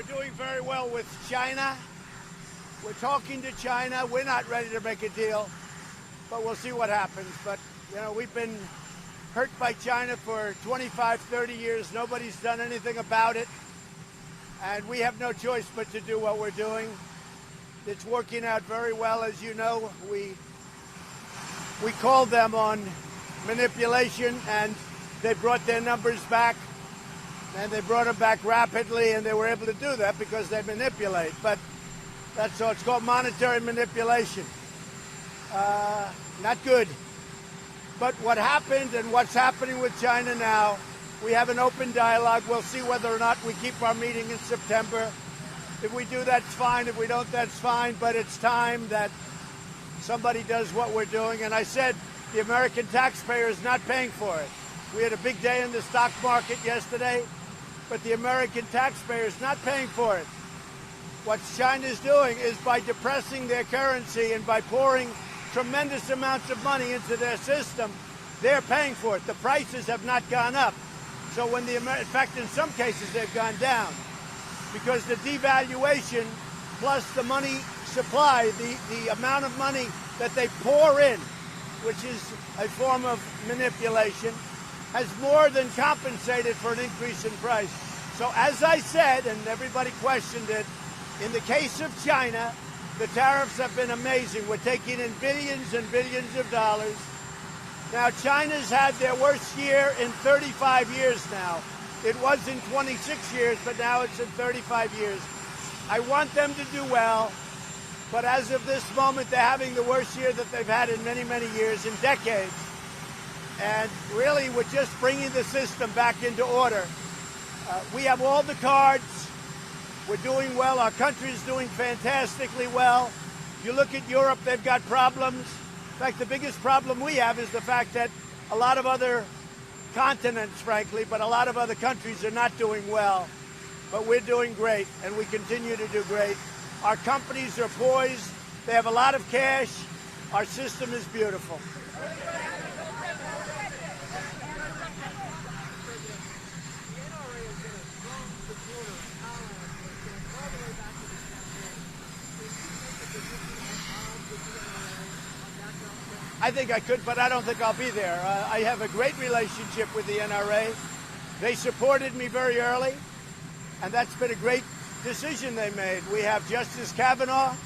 doing very well with China. We're talking to China. We're not ready to make a deal, but we'll see what happens. But, you know, we've been hurt by China for 25, 30 years. Nobody's done anything about it. And we have no choice but to do what we're doing. It's working out very well. As you know, we called them on manipulation, and they brought their numbers back. And they brought them back rapidly, and they were able to do that because they manipulate. But that's all. It's called monetary manipulation. Not good. But what happened and what's happening with China now, we have an open dialogue. We'll see whether or not we keep our meeting in September. If we do, that's fine. If we don't, that's fine. But it's time that somebody does what we're doing. And I said the American taxpayer is not paying for it. We had a big day in the stock market yesterday, but the American taxpayer is not paying for it. What China's doing is by depressing their currency and by pouring tremendous amounts of money into their system, they're paying for it. The prices have not gone up. So when in fact, in some cases, they've gone down because the devaluation plus the money supply, the amount of money that they pour in, which is a form of manipulation, has more than compensated for an increase in price. So as I said, and everybody questioned it, in the case of China, the tariffs have been amazing. We're taking in billions and billions of dollars. Now, China's had their worst year in 35 years now. It was in 26 years, but now it's in 35 years. I want them to do well, but as of this moment, they're having the worst year that they've had in many, many years, in decades. And really, we're just bringing the system back into order. We have all the cards. We're doing well. Our country is doing fantastically well. You look at Europe, they've got problems. In fact, the biggest problem we have is the fact that a lot of other continents, frankly, but a lot of other countries are not doing well. But we're doing great, and we continue to do great. Our companies are poised. They have a lot of cash. Our system is beautiful. I think I could, but I don't think I'll be there. I have a great relationship with the NRA. They supported me very early, and that's been a great decision they made. We have Justice Kavanaugh,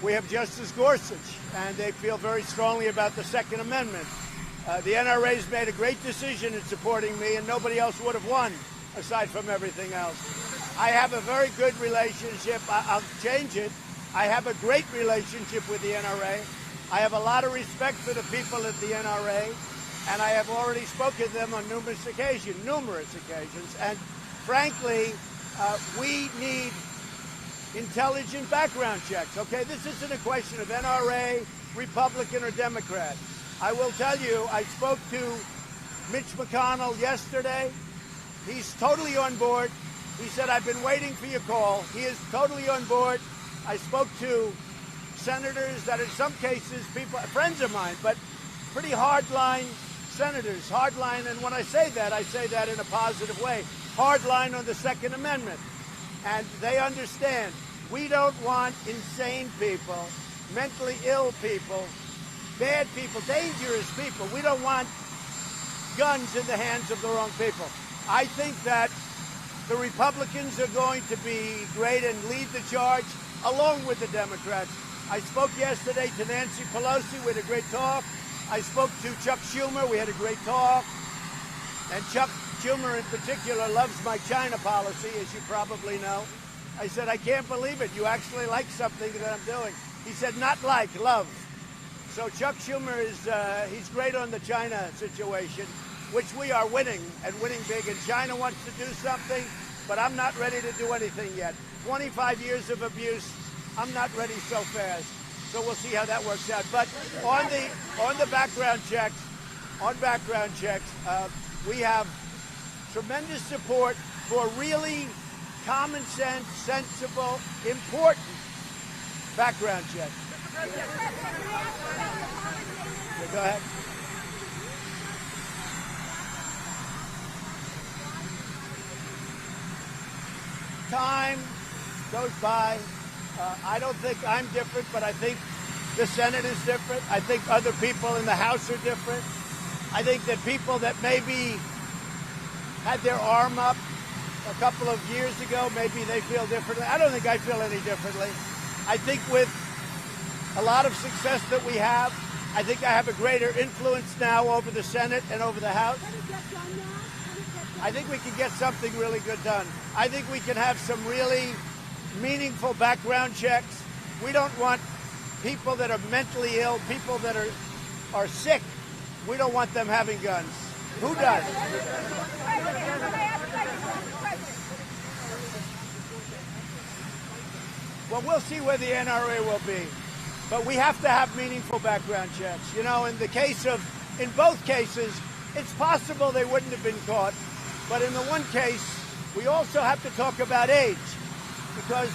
we have Justice Gorsuch, and they feel very strongly about the Second Amendment. The NRA's made a great decision in supporting me, and nobody else would have won, aside from everything else. I have a very good relationship. I'll change it. I have a great relationship with the NRA. I have a lot of respect for the people at the NRA, and I have already spoken to them on numerous occasions. And frankly, we need intelligent background checks, okay? This isn't a question of NRA, Republican, or Democrat. I will tell you, I spoke to Mitch McConnell yesterday. He's totally on board. He said, I've been waiting for your call. He is totally on board. I spoke to senators that in some cases, friends of mine, but pretty hardline senators, hardline, and when I say that in a positive way, hardline on the Second Amendment. And they understand we don't want insane people, mentally ill people, bad people, dangerous people. We don't want guns in the hands of the wrong people. I think that the Republicans are going to be great and lead the charge along with the Democrats. I spoke yesterday to Nancy Pelosi. We had a great talk. I spoke to Chuck Schumer. We had a great talk. And Chuck Schumer in particular loves my China policy, as you probably know. I said, I can't believe it. You actually like something that I'm doing. He said, not like, love. So Chuck Schumer he's great on the China situation, which we are winning, and winning big. And China wants to do something, but I'm not ready to do anything yet. 25 years of abuse. I'm not ready so fast, so we'll see how that works out. But on the background checks, we have tremendous support for really common sense, sensible, important background checks. Go ahead. Time goes by. I don't think I'm different, but I think the Senate is different. I think other people in the House are different. I think that people that maybe had their arm up a couple of years ago, maybe they feel differently. I don't think I feel any differently. I think with a lot of success that we have, I think I have a greater influence now over the Senate and over the House. I think we can get something really good done. I think we can have some really meaningful background checks. We don't want people that are mentally ill, people that are sick. We don't want them having guns. Who does? Well, we'll see where the NRA will be. But we have to have meaningful background checks. You know, in both cases, it's possible they wouldn't have been caught. But in the one case, we also have to talk about age, because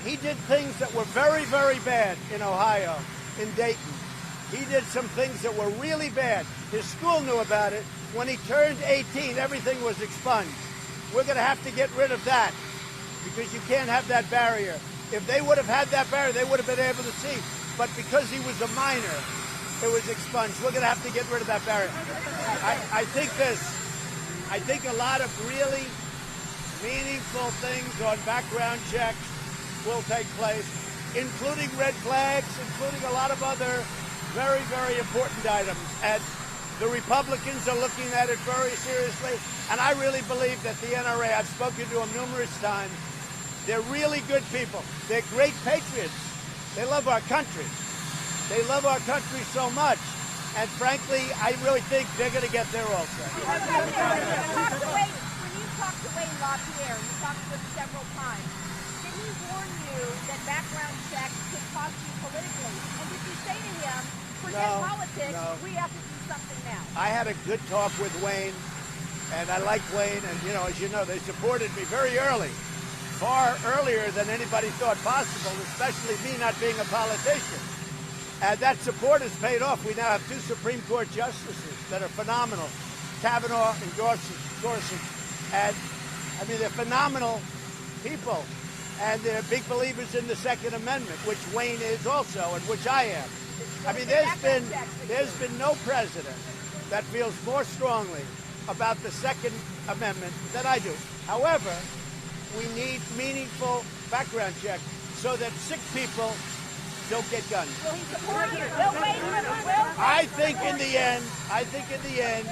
he did things that were very, very bad in Ohio, in Dayton. He did some things that were really bad. His school knew about it. When he turned 18, everything was expunged. We're going to have to get rid of that, because you can't have that barrier. If they would have had that barrier, they would have been able to see. But because he was a minor, it was expunged. We're going to have to get rid of that barrier. I think a lot of really meaningful things on background checks will take place, including red flags, including a lot of other very, very important items. And the Republicans are looking at it very seriously. And I really believe that the NRA, I've spoken to them numerous times, they're really good people. They're great patriots. They love our country. They love our country so much. And frankly, I really think they're going to get there also. When you talked to Wayne LaPierre, you talked to him several times, did he warn you that background checks could cost you politically? And did you say to him, forget politics, we have to do something now? I had a good talk with Wayne, and I like Wayne. And, you know, as you know, they supported me very early, far earlier than anybody thought possible, especially me not being a politician. And that support has paid off. We now have 2 Supreme Court justices that are phenomenal, Kavanaugh and Gorsuch. And, I mean, they're phenomenal people. And they're big believers in the Second Amendment, which Wayne is also, and which I am. I mean, there's been no president that feels more strongly about the Second Amendment than I do. However, we need meaningful background checks so that sick people don't get guns. Will he support you? I think in the end,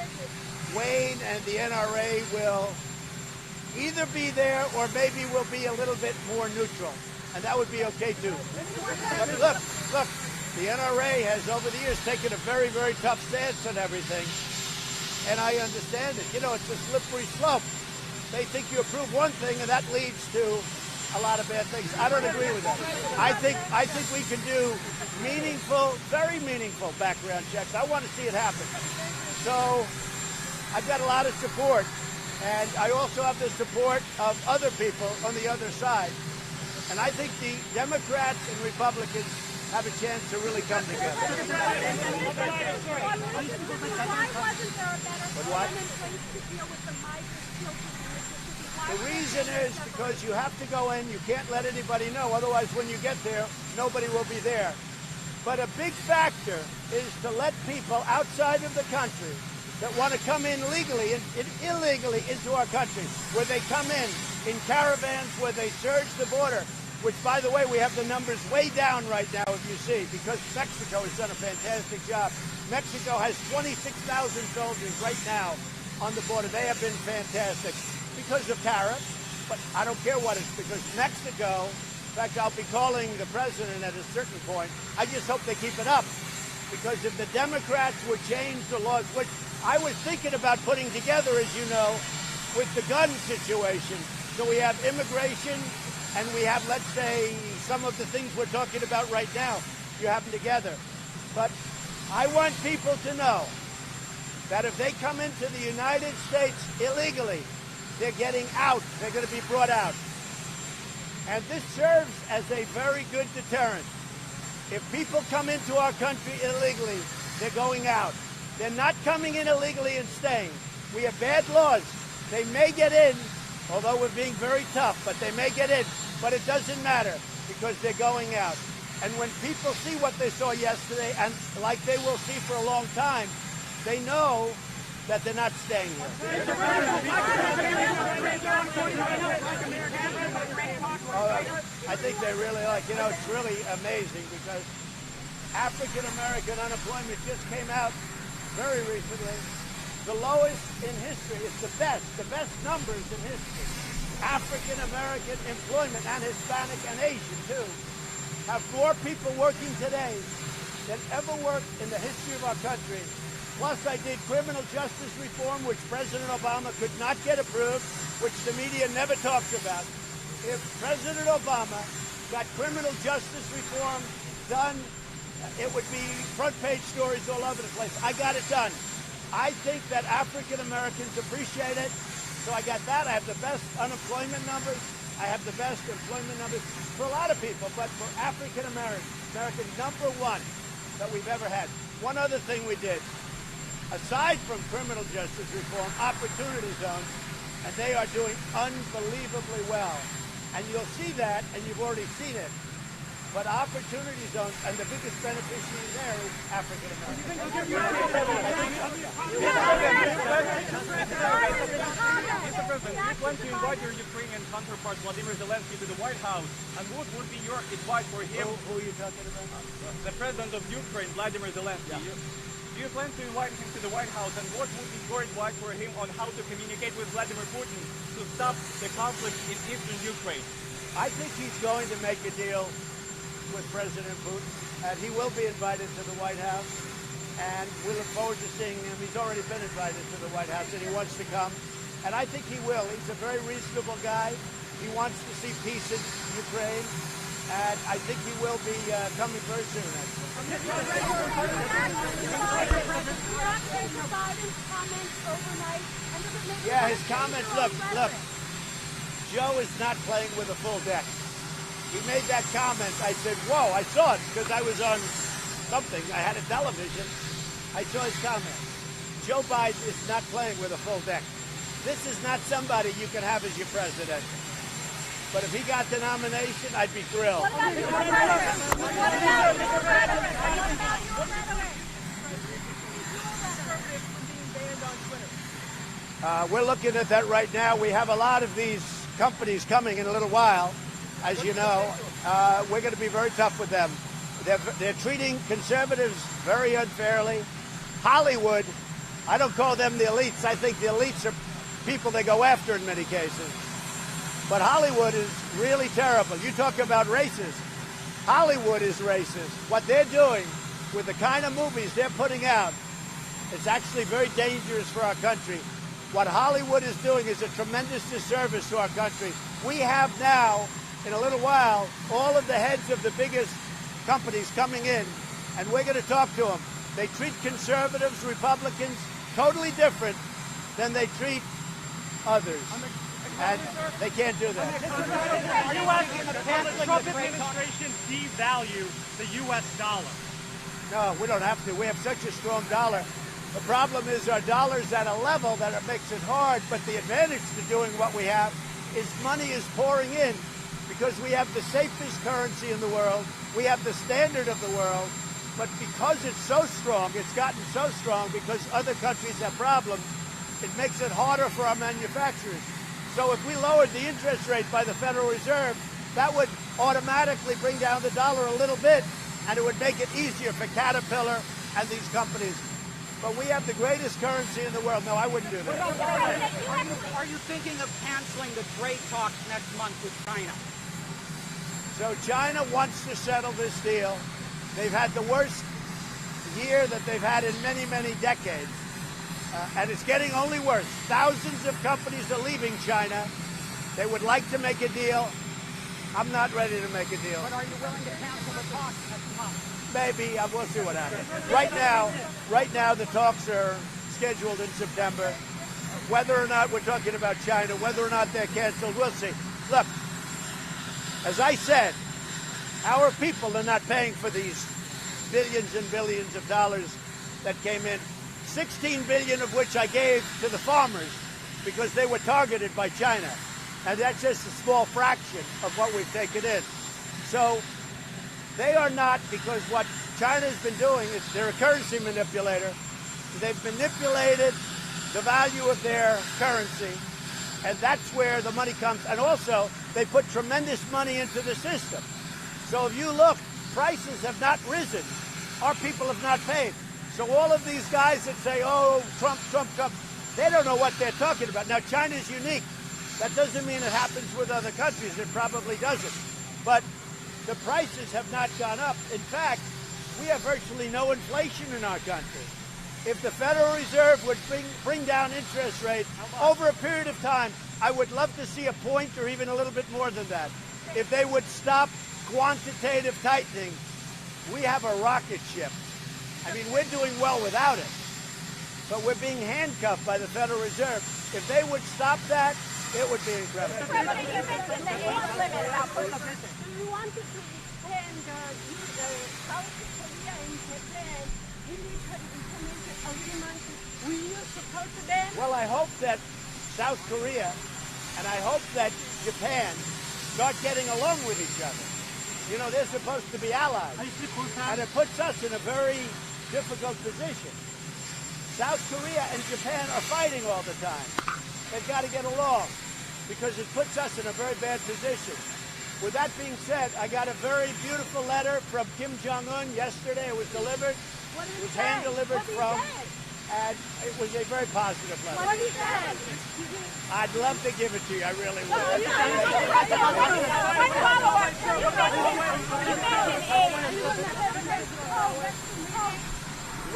Wayne and the NRA will either be there or maybe will be a little bit more neutral, and that would be okay too. But look, the NRA has over the years taken a very, very tough stance on everything, and I understand it. You know, it's a slippery slope. They think you approve one thing, and that leads to a lot of bad things. I don't agree with that. I think we can do meaningful, very meaningful background checks. I want to see it happen. So I've got a lot of support, and I also have the support of other people on the other side. And I think the Democrats and Republicans have a chance to really come together. Why wasn't there a better plan in place to deal with the migrant children? The reason is because you have to go in, you can't let anybody know, otherwise when you get there, nobody will be there. But a big factor is to let people outside of the country that want to come in legally and illegally into our country, where they come in caravans, where they surge the border, which, by the way, we have the numbers way down right now, if you see, because Mexico has done a fantastic job. Mexico has 26,000 soldiers right now on the border. They have been fantastic. Because of tariffs, but I don't care what it's because Mexico, in fact, I'll be calling the president at a certain point. I just hope they keep it up, because if the Democrats would change the laws, which I was thinking about putting together, as you know, with the gun situation. So we have immigration and we have, let's say, some of the things we're talking about right now, you have them together. But I want people to know that if they come into the United States illegally, they're getting out. They're going to be brought out. And this serves as a very good deterrent. If people come into our country illegally, they're going out. They're not coming in illegally and staying. We have bad laws. They may get in, although we're being very tough, but they may get in. But it doesn't matter because they're going out. And when people see what they saw yesterday, and like they will see for a long time, they know that they're not staying here. I think they really it's really amazing because African American unemployment just came out very recently. The lowest in history. It's the best numbers in history. African American employment and Hispanic and Asian too have more people working today than ever worked in the history of our country. Plus, I did criminal justice reform, which President Obama could not get approved, which the media never talks about. If President Obama got criminal justice reform done, it would be front page stories all over the place. I got it done. I think that African Americans appreciate it. So I got that. I have the best unemployment numbers. I have the best employment numbers for a lot of people, but for African American, number one that we've ever had. One other thing we did, aside from criminal justice reform, opportunity zones, and they are doing unbelievably well. And you'll see that, and you've already seen it. But opportunity zones, and the biggest beneficiary there is African Americans. Mr. President, you plan to invite your Ukrainian counterpart Vladimir Zelensky to the White House, and what would be your advice for him? Who are you talking about? The President of Ukraine, Vladimir Zelensky. Yeah. Do you plan to invite him to the White House, and what would be your advice for him on how to communicate with Vladimir Putin to stop the conflict in eastern Ukraine? I think he's going to make a deal with President Putin, and he will be invited to the White House, and we look forward to seeing him. He's already been invited to the White House, and he wants to come, and I think he will. He's a very reasonable guy. He wants to see peace in Ukraine, and I think he will be coming very soon, actually. Yeah, his comments, look, Joe is not playing with a full deck. He made that comment. I said, whoa, I saw it because I was on something. I had a television. I saw his comment. Joe Biden is not playing with a full deck. This is not somebody you can have as your president. But if he got the nomination, I'd be thrilled. We're looking at that right now. We have a lot of these companies coming in a little while. As you know, we're going to be very tough with them. They're treating conservatives very unfairly. Hollywood, I don't call them the elites. I think the elites are people they go after in many cases. But Hollywood is really terrible. You talk about racist. Hollywood is racist. What they're doing with the kind of movies they're putting out is actually very dangerous for our country. What Hollywood is doing is a tremendous disservice to our country. We have now, in a little while, all of the heads of the biggest companies coming in, and we're going to talk to them. They treat conservatives, Republicans, totally different than they treat others. And they can't do that. Are you asking the Trump administration devalue the U.S. dollar? No, we don't have to. We have such a strong dollar. The problem is our dollar's at a level that it makes it hard, but the advantage to doing what we have is money is pouring in because we have the safest currency in the world. We have the standard of the world. But because it's so strong, it's gotten so strong because other countries have problems, it makes it harder for our manufacturers. So if we lowered the interest rate by the Federal Reserve, that would automatically bring down the dollar a little bit, and it would make it easier for Caterpillar and these companies. But we have the greatest currency in the world. No, I wouldn't do that. Are you thinking of canceling the trade talks next month with China? So China wants to settle this deal. They've had the worst year that they've had in many, many decades. And it's getting only worse. Thousands of companies are leaving China. They would like to make a deal. I'm not ready to make a deal. But are you willing to cancel the talks next month? Maybe. We'll see what happens. Right now, the talks are scheduled in September. Whether or not we're talking about China, whether or not they're canceled, we'll see. Look, as I said, our people are not paying for these billions and billions of dollars that came in. 16 billion of which I gave to the farmers because they were targeted by China. And that's just a small fraction of what we've taken in. So they are not, because what China has been doing is they're a currency manipulator. They've manipulated the value of their currency, and that's where the money comes. And also, they put tremendous money into the system. So if you look, prices have not risen. Our people have not paid. So all of these guys that say, oh, Trump, Trump, Trump, they don't know what they're talking about. Now, China's unique. That doesn't mean it happens with other countries. It probably doesn't. But the prices have not gone up. In fact, we have virtually no inflation in our country. If the Federal Reserve would bring down interest rates over a period of time, I would love to see a point or even a little bit more than that. If they would stop quantitative tightening, we have a rocket ship. I mean, we're doing well without it, but we're being handcuffed by the Federal Reserve. If they would stop that, it would be incredible. President, you mentioned the age limit about We wanted to expand South Korea and Japan military information agreement. Will you support them? Well, I hope that South Korea and I hope that Japan start getting along with each other. You know, they're supposed to be allies, and it puts us in a very difficult position. South Korea and Japan are fighting all the time. They've got to get along because it puts us in a very bad position. With that being said, I got a very beautiful letter from Kim Jong Un yesterday. It was delivered. It was hand-delivered from, and it was a very positive letter. What is that? I'd love to give it to you. I really would. One follow-up. You mentioned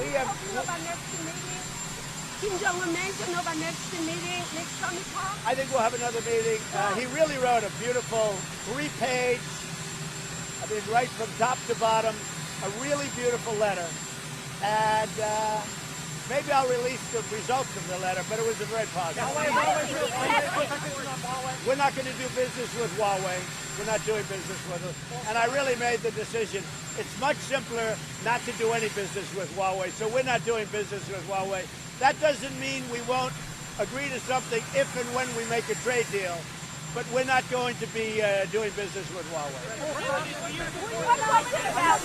We have. Kim Jong Un mentioned about next meeting, next summit talk. I think we'll have another meeting. He really wrote a beautiful 3-page, I mean, right from top to bottom, a really beautiful letter. And maybe I'll release the results of the letter, but it was a very positive. We're not going to do business with Huawei. We're not doing business with them. And I really made the decision. It's much simpler not to do any business with Huawei. So we're not doing business with Huawei. That doesn't mean we won't agree to something if and when we make a trade deal. But we're not going to be doing business with Huawei. One question about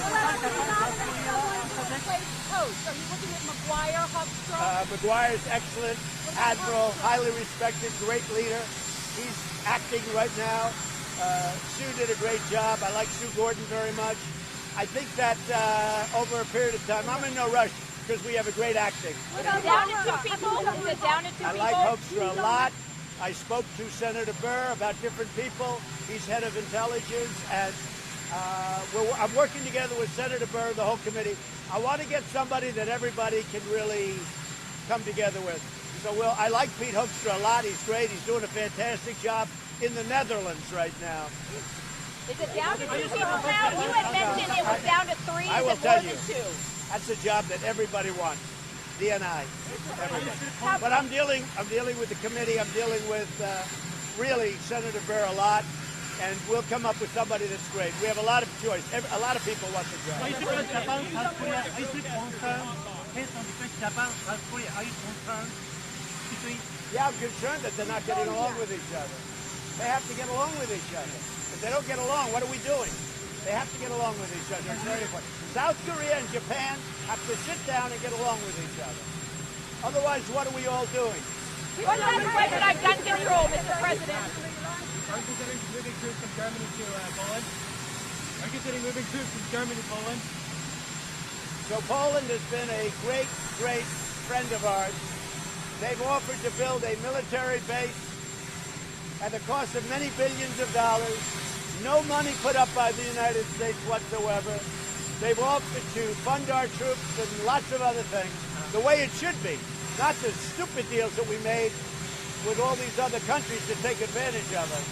post. Are you looking at McGuire, Hubstra? McGuire's excellent, admiral, highly respected, great leader. He's acting right now. Sue did a great job. I like Sue Gordon very much. I think that over a period of time, I'm in no rush because we have a great acting. Down to 2 people? Is it down to 2 people? I like Hoekstra a lot. I spoke to Senator Burr about different people. He's head of intelligence, and I'm working together with Senator Burr, the whole committee. I want to get somebody that everybody can really come together with. So I like Pete Hoekstra a lot. He's great. He's doing a fantastic job in the Netherlands right now. Is it down to 2 people now? You had mentioned it was down to 3. I will Is it tell more you. than 2? That's a job that everybody wants. DNI, everything. But I'm dealing with the committee. I'm dealing with really Senator Burr a lot, and we'll come up with somebody that's great. We have a lot of choice. A lot of people want the job. Are you Japan, South Korea? Are you concerned based on between Japan, South Korea? Are you concerned between? Yeah, I'm concerned that they're not getting along with each other. They have to get along with each other. If they don't get along, what are we doing? They have to get along with each other. It's very important. South Korea and Japan have to sit down and get along with each other. Otherwise, what are we all doing? What about the question on gun control, Mr. President? Are you considering moving troops from Germany to Poland? Are you considering moving troops from Germany to Poland? So Poland has been a great, great friend of ours. They've offered to build a military base at the cost of many billions of dollars. No money put up by the United States whatsoever. They've offered to fund our troops and lots of other things the way it should be, not the stupid deals that we made with all these other countries to take advantage of us.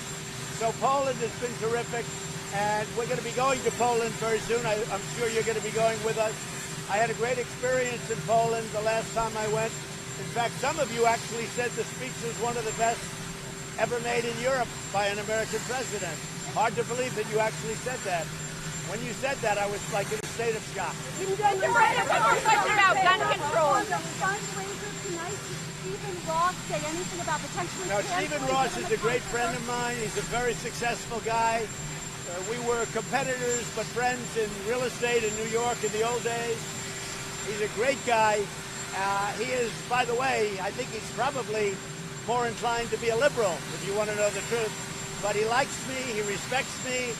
So Poland has been terrific, and we're going to be going to Poland very soon. I'm sure you're going to be going with us. I had a great experience in Poland the last time I went. In fact, some of you actually said the speech was one of the best ever made in Europe by an American president. Hard to believe that you actually said that. When you said that, I was like in a state of shock. Mr. President, one more question about gun control. The fundraiser tonight is Stephen Ross. Ross say anything about potentially No, canceling Stephen Ross some is of a the great friend of mine. He's a very successful guy. We were competitors, but friends in real estate in New York in the old days. He's a great guy. He is, by the way, I think he's probably more inclined to be a liberal, if you want to know the truth. But he likes me. He respects me.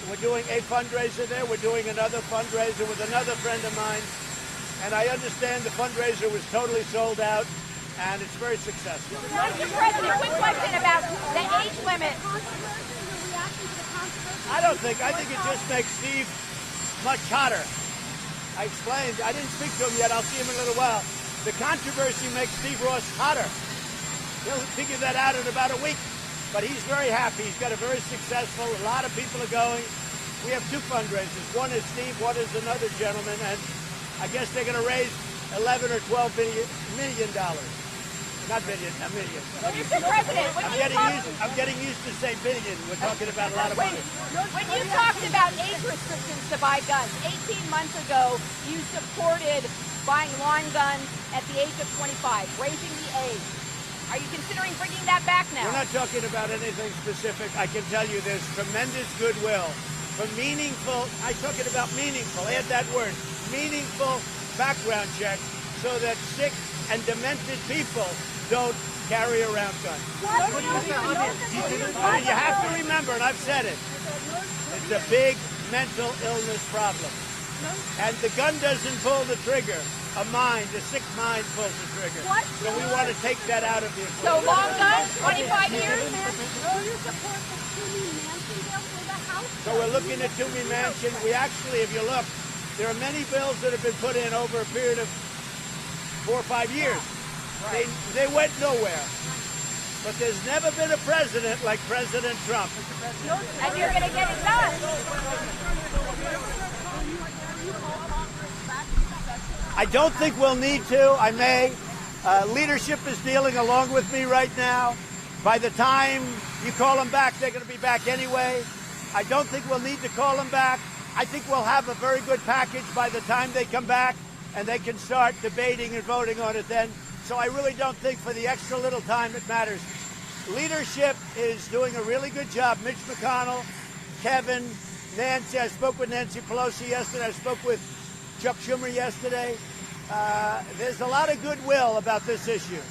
We're doing a fundraiser there. We're doing another fundraiser with another friend of mine. And I understand the fundraiser was totally sold out, and it's very successful. Mr. President, quick question about the age limit. I think it just makes Steve much hotter. I explained. I didn't speak to him yet. I'll see him in a little while. The controversy makes Steve Ross hotter. He'll figure that out in about a week. But he's very happy. He's got a very successful. A lot of people are going. We have two fundraisers. One is Steve. One is another gentleman. And I guess they're going to raise $11 or $12 million. Not billion, a million. Mr. President, I'm getting used to say billion. We're talking about a lot of money. When you talked about age restrictions to buy guns, 18 months ago, you supported buying lawn guns at the age of 25, raising the age. Are you considering bringing that back now? We're not talking about anything specific. I can tell you there's tremendous goodwill for meaningful, I'm talking about meaningful, add that word, meaningful background checks so that sick and demented people don't carry around guns. You have to remember, and I've said it, it's a big mental illness problem. And the gun doesn't pull the trigger. A sick mind pulls the trigger. What? So we want to take that out of the equation. So long guns, 25 years? Will you support the Toomey Mansion bill for the House? So we're looking at Toomey Mansion. We actually, if you look, there are many bills that have been put in over a period of 4 or 5 years. They went nowhere. But there's never been a president like President Trump. And you're going to get it done. I don't think we'll need to. I may. Leadership is dealing along with me right now. By the time you call them back, they're going to be back anyway. I don't think we'll need to call them back. I think we'll have a very good package by the time they come back, and they can start debating and voting on it then. So I really don't think for the extra little time it matters. Leadership is doing a really good job. Mitch McConnell, Kevin, Nancy. I spoke with Nancy Pelosi yesterday. I spoke with Chuck Schumer yesterday. There's a lot of goodwill about this issue.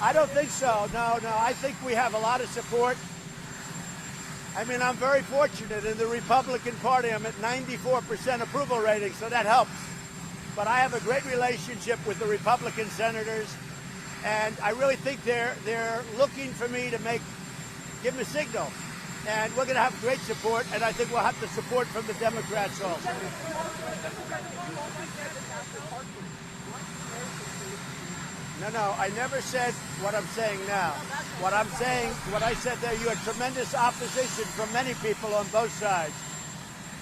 I don't think so. No. I think we have a lot of support. I mean, I'm very fortunate in the Republican Party. I'm at 94% approval rating, so that helps. But I have a great relationship with the Republican senators, and I really think they're looking for me to give them a signal. And we're going to have great support, and I think we'll have the support from the Democrats also. No, I never said what I'm saying now. What I said there, you had tremendous opposition from many people on both sides.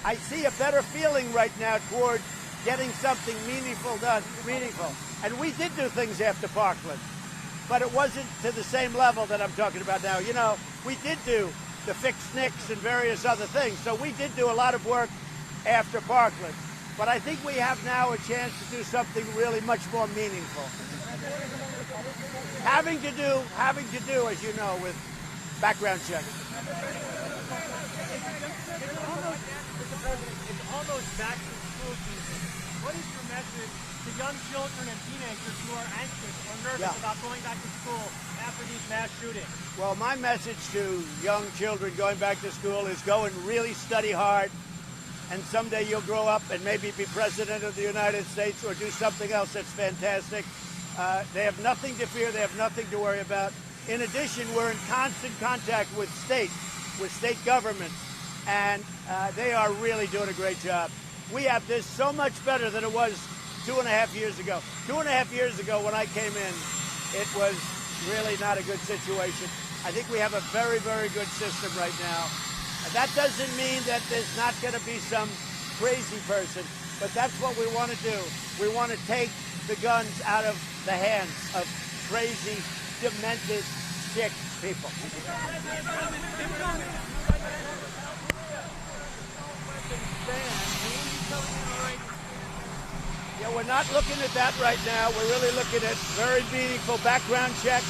I see a better feeling right now toward getting something meaningful done, And we did do things after Parkland, but it wasn't to the same level that I'm talking about now. You know, we did do the fixed NICS and various other things, so we did do a lot of work after Parkland. But I think we have now a chance to do something really much more meaningful. Having to do, as you know, with background checks. It's almost back to school season. What is your message to young children and teenagers who are anxious or nervous about going back to school after these mass shootings? Well, my message to young children going back to school is go and really study hard. And someday you'll grow up and maybe be president of the United States or do something else that's fantastic. They have nothing to fear. They have nothing to worry about. In addition, we're in constant contact with state governments, and they are really doing a great job. We have this so much better than it was 2.5 years ago. 2.5 years ago when I came in, it was really not a good situation. I think we have a very, very good system right now. And that doesn't mean that there's not going to be some crazy person, but that's what we want to do. We want to take the guns out of the hands of crazy, demented, sick people. we're not looking at that right now. We're really looking at very meaningful background checks.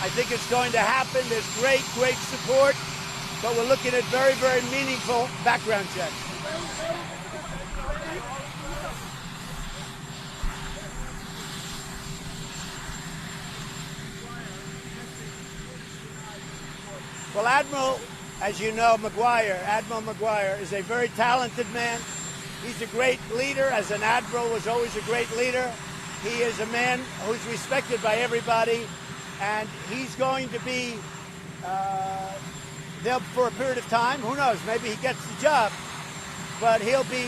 I think it's going to happen. There's great support, but we're looking at very, very meaningful background checks. Well, Admiral, as you know, Admiral McGuire is a very talented man. He's a great leader. As an admiral, was always a great leader. He is a man who's respected by everybody, and he's going to be there for a period of time. Who knows? Maybe he gets the job, but he'll be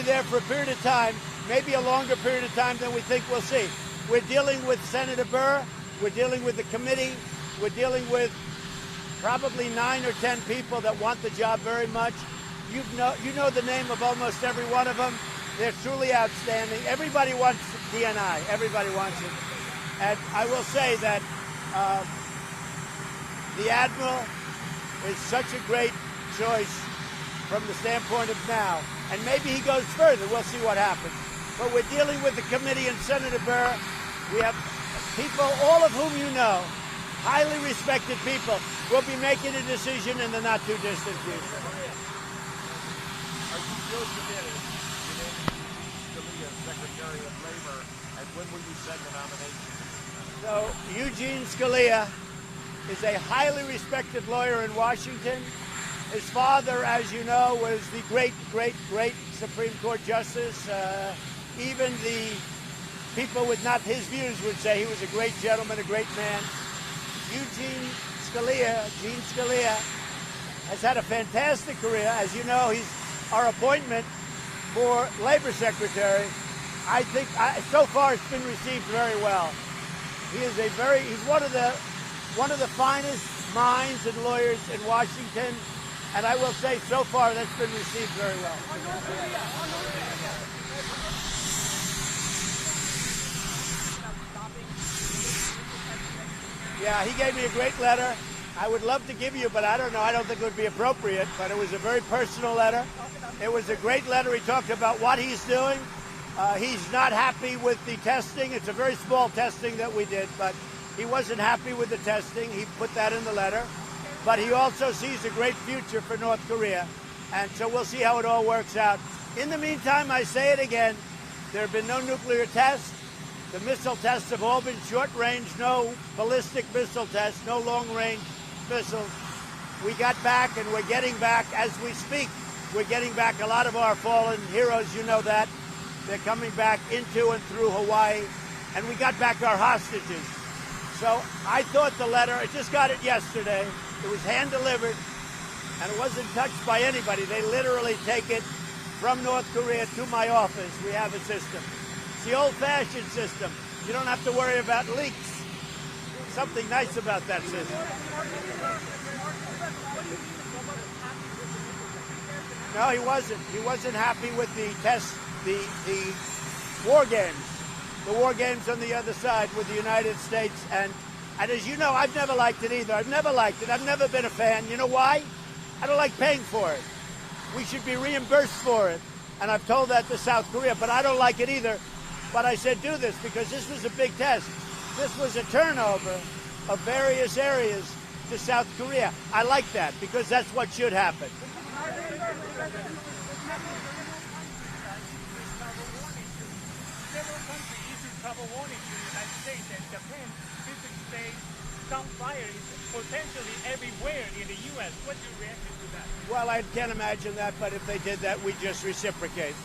there for a period of time, maybe a longer period of time than we think we'll see. We're dealing with Senator Burr. We're dealing with the committee. We're dealing with probably 9 or 10 people that want the job very much. You know the name of almost every one of them. They're truly outstanding. Everybody wants DNI. Everybody wants it. And I will say that the Admiral is such a great choice from the standpoint of now. And maybe he goes further. We'll see what happens. But we're dealing with the committee and Senator Burr. We have people, all of whom you know, highly respected people, will be making a decision in the not-too-distant future. Are you still committed to naming Scalia Secretary of Labor, and when will you send the nomination? So, Eugene Scalia is a highly respected lawyer in Washington. His father, as you know, was the great Supreme Court Justice. Even the people with not his views would say he was a great gentleman, a great man. Gene Scalia, has had a fantastic career. As you know, he's our appointment for Labor Secretary. I think so far it's been received very well. He is he's one of the finest minds and lawyers in Washington, and I will say so far that's been received very well. Yeah, he gave me a great letter. I would love to give you, but I don't know. I don't think it would be appropriate, but it was a very personal letter. It was a great letter. He talked about what he's doing. He's not happy with the testing. It's a very small testing that we did, but he wasn't happy with the testing. He put that in the letter. But he also sees a great future for North Korea, and so we'll see how it all works out. In the meantime, I say it again, there have been no nuclear tests. The missile tests have all been short-range, no ballistic missile tests, no long-range missiles. We got back, and we're getting back as we speak. We're getting back a lot of our fallen heroes, you know that. They're coming back into and through Hawaii, and we got back our hostages. So I thought the letter, I just got it yesterday. It was hand-delivered, and it wasn't touched by anybody. They literally take it from North Korea to my office. We have a system. It's the old-fashioned system. You don't have to worry about leaks. Something nice about that system. No, he wasn't. He wasn't happy with the test, the war games. The war games on the other side with the United States. And as you know, I've never liked it either. I've never liked it. I've never been a fan. You know why? I don't like paying for it. We should be reimbursed for it. And I've told that to South Korea, but I don't like it either. But I said, do this, because this was a big test. This was a turnover of various areas to South Korea. I like that, because that's what should happen. Several countries issued travel warnings to the United States, and Japan physically says some fire is potentially everywhere in the U.S. What's your reaction to that? Well, I can't imagine that, but if they did that, we just reciprocate.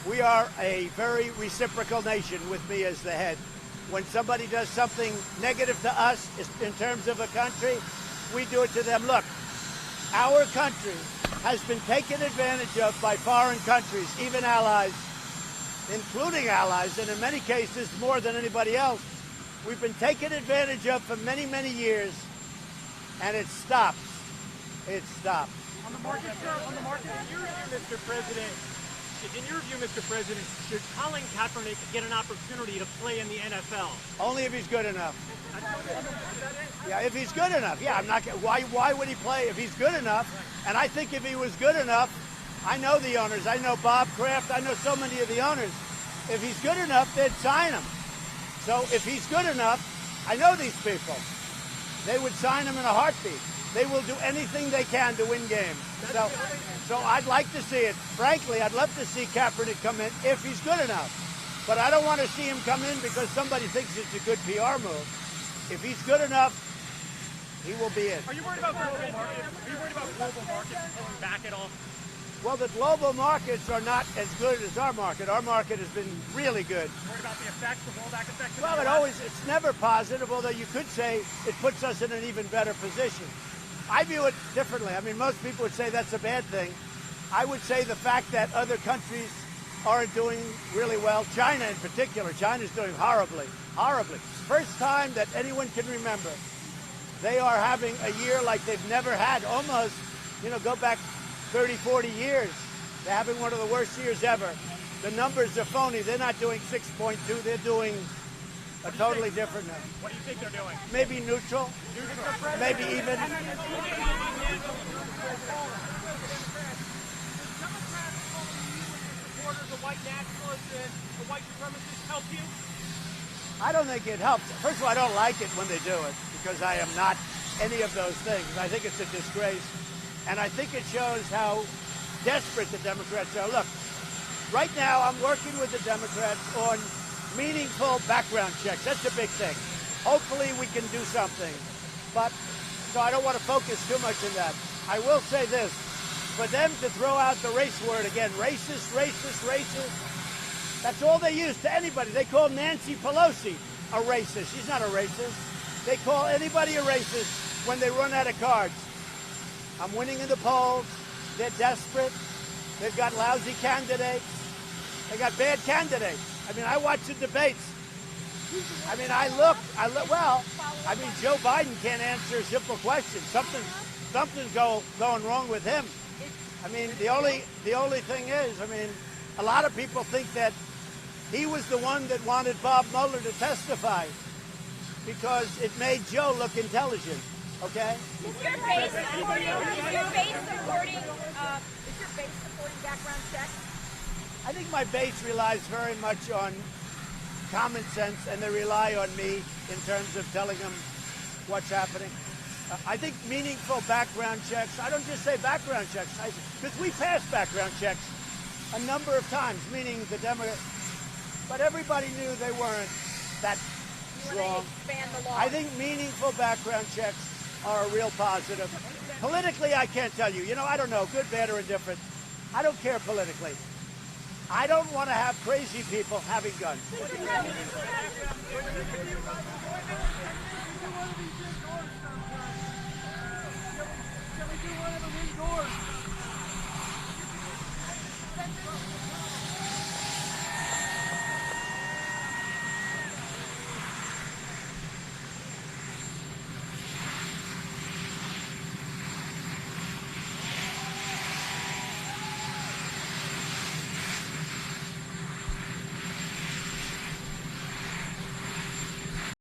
We are a very reciprocal nation with me as the head. When somebody does something negative to us in terms of a country, we do it to them. Look, our country has been taken advantage of by foreign countries, even allies, including allies, and in many cases more than anybody else. We've been taken advantage of for many, many years, and it stops. It stops. On the market, sir, on the market, in your view, Mr. President, should Colin Kaepernick get an opportunity to play in the NFL? Only if he's good enough. Yeah, if he's good enough. Yeah, I'm not. Why would he play if he's good enough? And I think if he was good enough, I know the owners. I know Bob Kraft. I know so many of the owners. If he's good enough, they'd sign him. So if he's good enough, I know these people. They would sign him in a heartbeat. They will do anything they can to win games. So I'd like to see it. Frankly, I'd love to see Kaepernick come in if he's good enough. But I don't want to see him come in because somebody thinks it's a good PR move. If he's good enough, he will be in. Are you worried about global markets? Are you worried about global markets pulling back at all? Well, the global markets are not as good as our market. Our market has been really good. Worried about the effects, the rollback effects? Well, it's never positive, although you could say it puts us in an even better position. I view it differently. I mean, most people would say that's a bad thing. I would say the fact that other countries aren't doing really well, China in particular, China's doing horribly. First time that anyone can remember. They are having a year like they've never had, almost, go back 30, 40 years. They're having one of the worst years ever. The numbers are phony. They're not doing 6.2. They're doing a totally different number. What do you think they're doing? Maybe neutral. Maybe even. The white nationalists and the white supremacists help you? I don't think it helps. First of all, I don't like it when they do it because I am not any of those things. I think it's a disgrace. And I think it shows how desperate the Democrats are. Look, right now I'm working with the Democrats on meaningful background checks. That's a big thing. Hopefully we can do something. So I don't want to focus too much on that. I will say this. For them to throw out the race word again, racist, that's all they use to anybody. They call Nancy Pelosi a racist. She's not a racist. They call anybody a racist when they run out of cards. I'm winning in the polls. They're desperate. They've got lousy candidates. They got bad candidates. I mean, I watch the debates. I mean, Joe Biden can't answer a simple question. Something's going wrong with him. I mean, the only thing is, a lot of people think that he was the one that wanted Bob Mueller to testify because it made Joe look intelligent. Okay? Is your base supporting background checks? I think my base relies very much on common sense, and they rely on me in terms of telling them what's happening. I think meaningful background checks, I don't just say background checks, because we passed background checks a number of times, meaning the Democrats, but everybody knew they weren't that strong. I think meaningful background checks are a real positive. Politically, I can't tell you. I don't know, good, bad, or indifferent. I don't care politically. I don't want to have crazy people having guns.